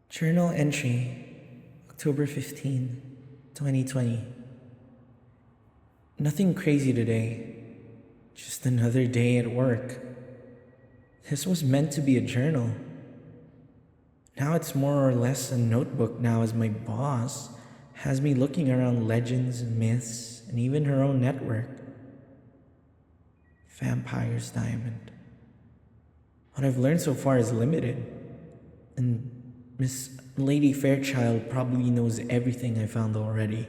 Journal entry, October 15, 2020. Nothing crazy today, just another day at work. This was meant to be a journal. Now it's more or less a notebook now, as my boss has me looking around legends, myths, and even her own network. Vampire's Diamond. What I've learned so far is limited, and Miss Lady Fairchild probably knows everything I found already.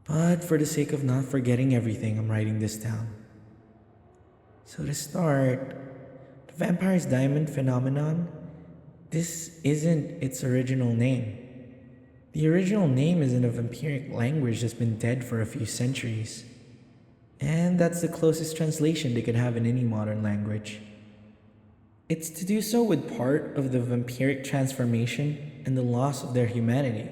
But for the sake of not forgetting everything, I'm writing this down. So to start, the Vampire's Diamond phenomenon, this isn't its original name. The original name is in a vampiric language that's been dead for a few centuries. And that's the closest translation they could have in any modern language. It's to do so with part of the vampiric transformation and the loss of their humanity.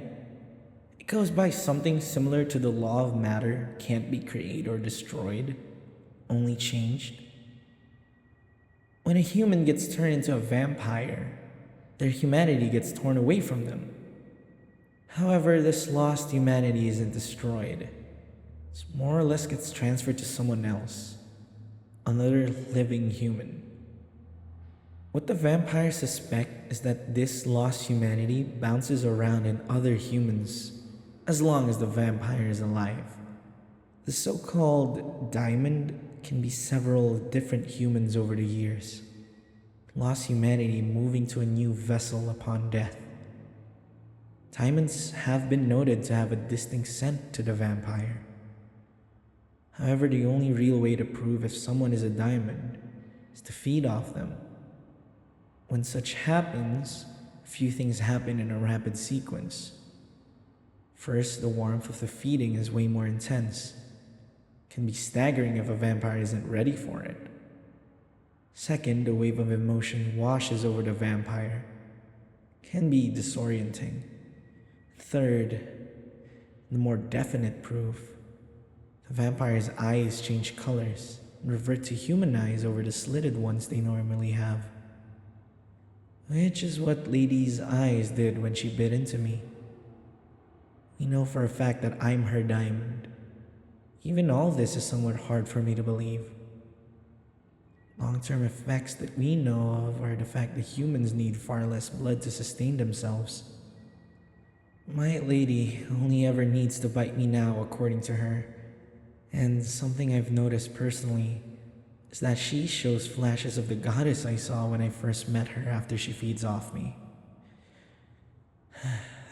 It goes by something similar to the law of matter can't be created or destroyed, only changed. When a human gets turned into a vampire, their humanity gets torn away from them. However, this lost humanity isn't destroyed. It more or less gets transferred to someone else, another living human. What the vampires suspect is that this lost humanity bounces around in other humans as long as the vampire is alive. The so-called diamond can be several different humans over the years. Lost humanity moving to a new vessel upon death. Diamonds have been noted to have a distinct scent to the vampire. However, the only real way to prove if someone is a diamond is to feed off them. When such happens, a few things happen in a rapid sequence. First, the warmth of the feeding is way more intense. It can be staggering if a vampire isn't ready for it. Second, the wave of emotion washes over the vampire. It can be disorienting. Third, the more definite proof. The vampire's eyes change colors and revert to human eyes over the slitted ones they normally have. Which is what Lady's eyes did when she bit into me. We know for a fact that I'm her diamond. Even all this is somewhat hard for me to believe. Long-term effects that we know of are the fact that humans need far less blood to sustain themselves. My lady only ever needs to bite me now, according to her. And something I've noticed personally is that she shows flashes of the goddess I saw when I first met her after she feeds off me.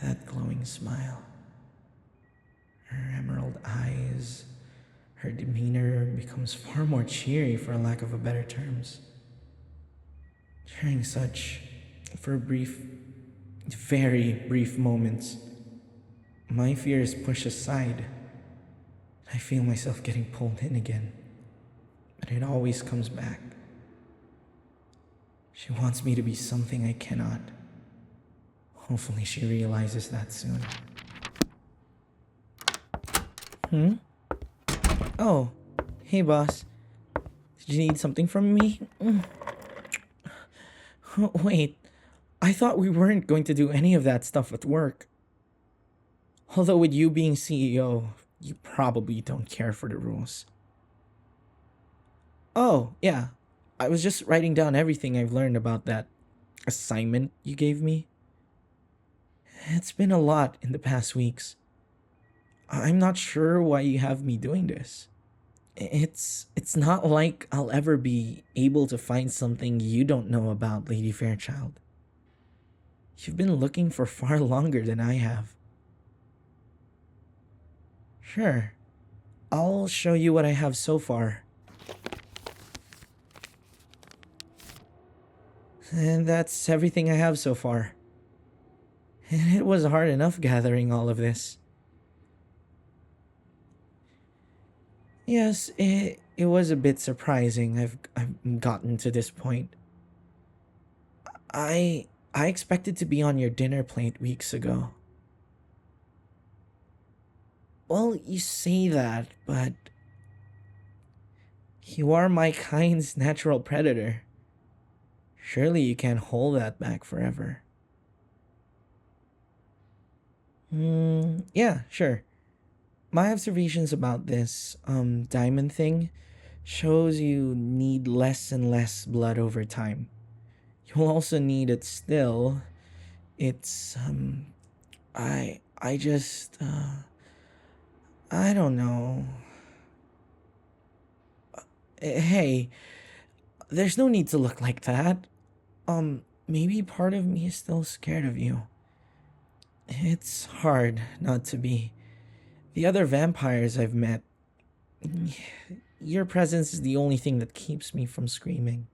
That glowing smile. Her emerald eyes. Her demeanor becomes far more cheery, for lack of a better terms. During such, for brief, very brief moments, my fear is pushed aside. I feel myself getting pulled in again. But it always comes back. She wants me to be something I cannot. Hopefully she realizes that soon. Oh, hey boss. Did you need something from me? Wait, I thought we weren't going to do any of that stuff at work. Although with you being CEO, you probably don't care for the rules. Oh, yeah. I was just writing down everything I've learned about that assignment you gave me. It's been a lot in the past weeks. I'm not sure why you have me doing this. It's not like I'll ever be able to find something you don't know about, Lady Fairchild. You've been looking for far longer than I have. Sure. I'll show you what I have so far. And that's everything I have so far. And it was hard enough gathering all of this. Yes, it was a bit surprising I've gotten to this point. I expected to be on your dinner plate weeks ago. Well, you say that, but you are my kind's natural predator. Surely you can't hold that back forever. Yeah, sure. My observations about this, diamond thing shows you need less and less blood over time. You'll also need it still. It's, I just, I don't know. Hey, there's no need to look like that. Maybe part of me is still scared of you. It's hard not to be. The other vampires I've met, your presence is the only thing that keeps me from screaming.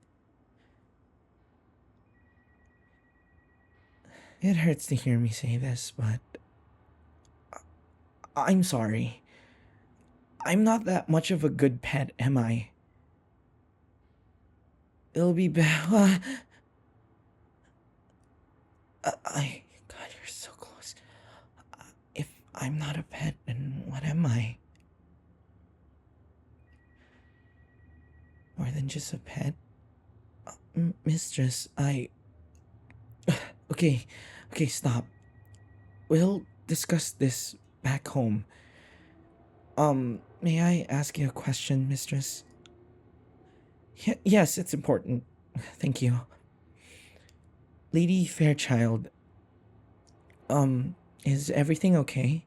It hurts to hear me say this, but I'm sorry. I'm not that much of a good pet, am I? It'll be bad. God, you're so close. If I'm not a pet, then what am I? More than just a pet? Mistress, Okay, stop. We'll discuss this back home. May I ask you a question, mistress? Yes, it's important. Thank you. Lady Fairchild, is everything okay?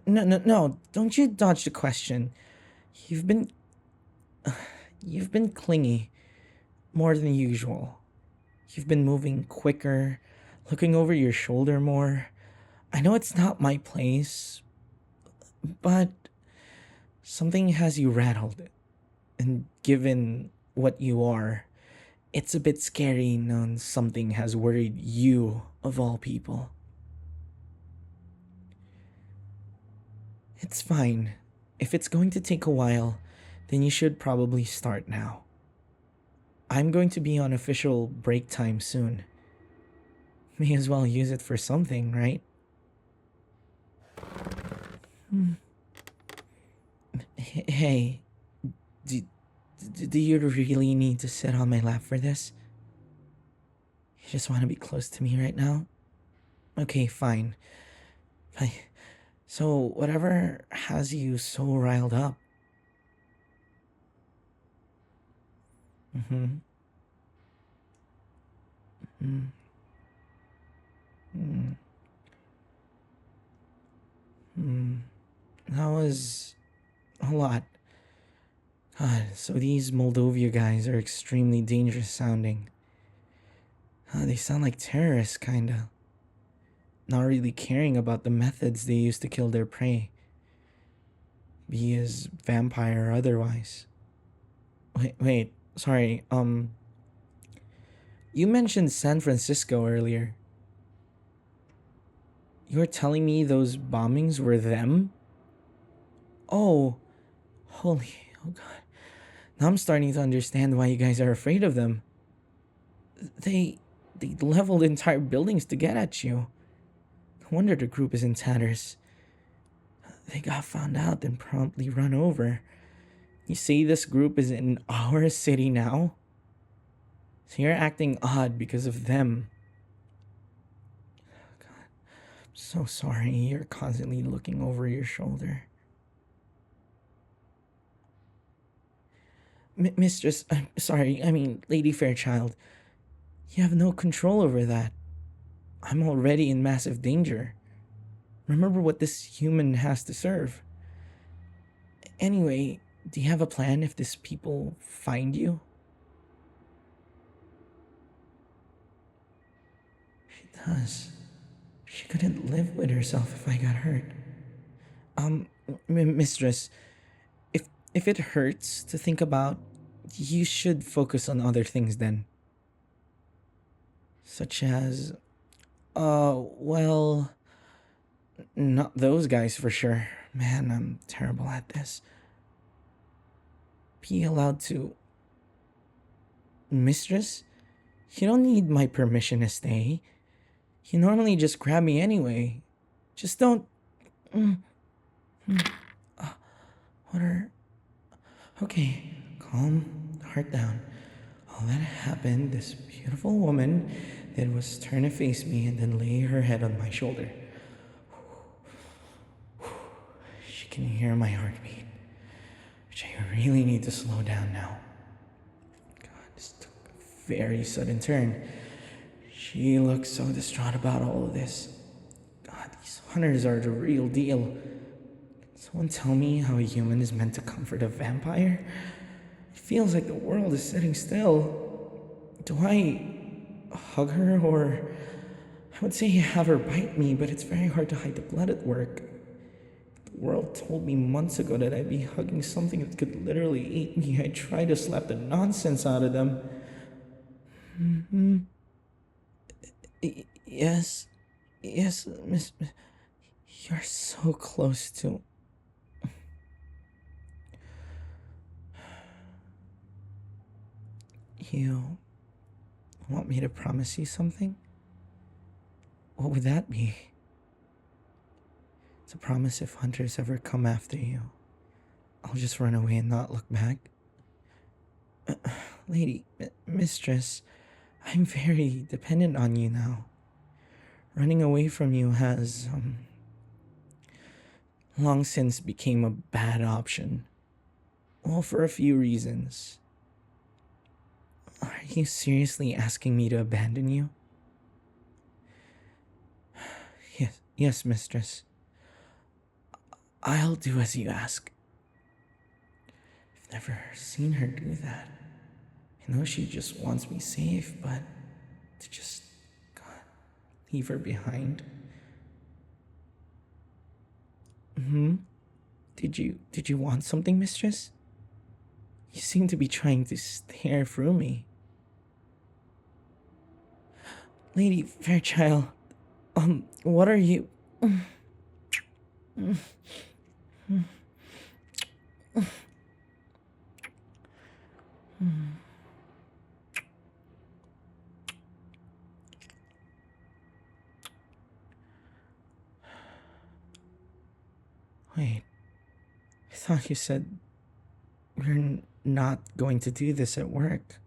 No, don't you dodge the question. You've been... You've been clingy. More than usual. You've been moving quicker, looking over your shoulder more. I know it's not my place, but something has you rattled. And given what you are, it's a bit scary knowing something has worried you, of all people. It's fine. If it's going to take a while, then you should probably start now. I'm going to be on official break time soon. May as well use it for something, right? Hey, do you really need to sit on my lap for this? You just want to be close to me right now? Okay, fine. So, whatever has you so riled up? Mm-hmm. Mm. Mm. Mm. That was a lot. God, so these Moldovia guys are extremely dangerous sounding. They sound like terrorists, kinda. Not really caring about the methods they use to kill their prey, be as vampire or otherwise. Wait, sorry, you mentioned San Francisco earlier. You were telling me those bombings were them? Oh, oh god. Now I'm starting to understand why you guys are afraid of them. They leveled entire buildings to get at you. No wonder the group is in tatters. They got found out, then promptly run over. You say this group is in our city now? So you're acting odd because of them. God, I'm so sorry. You're constantly looking over your shoulder. Mistress, I'm sorry, I mean, Lady Fairchild. You have no control over that. I'm already in massive danger. Remember what this human has to serve. Anyway, do you have a plan if these people find you? She does. She couldn't live with herself if I got hurt. Mistress, if it hurts to think about, you should focus on other things then. Such as, well, not those guys for sure. Man, I'm terrible at this. Be allowed to... Mistress? You don't need my permission to stay. You normally just grab me anyway. Just don't... What are... Okay, calm, heart down. All that happened, this beautiful woman did was turn to face me and then lay her head on my shoulder. can hear my heartbeat, which I really need to slow down now. God, this took a very sudden turn. She looks so distraught about all of this. God, these hunters are the real deal. Can someone tell me how a human is meant to comfort a vampire? It feels like the world is sitting still. Do I hug her, or I would say have her bite me, but it's very hard to hide the blood at work. The world told me months ago that I'd be hugging something that could literally eat me. I tried to slap the nonsense out of them. Yes, Miss, you're so close to... You want me to promise you something? What would that be? To promise if hunters ever come after you, I'll just run away and not look back. Mistress, I'm very dependent on you now. Running away from you has, long since became a bad option. Well, for a few reasons. Are you seriously asking me to abandon you? Yes, mistress. I'll do as you ask. I've never seen her do that. I know she just wants me safe, but to just, God, leave her behind. Did you want something, mistress? You seem to be trying to stare through me. Lady Fairchild, what are you... Wait, I thought you said we're not going to do this at work.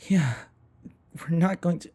Yeah, we're not going to...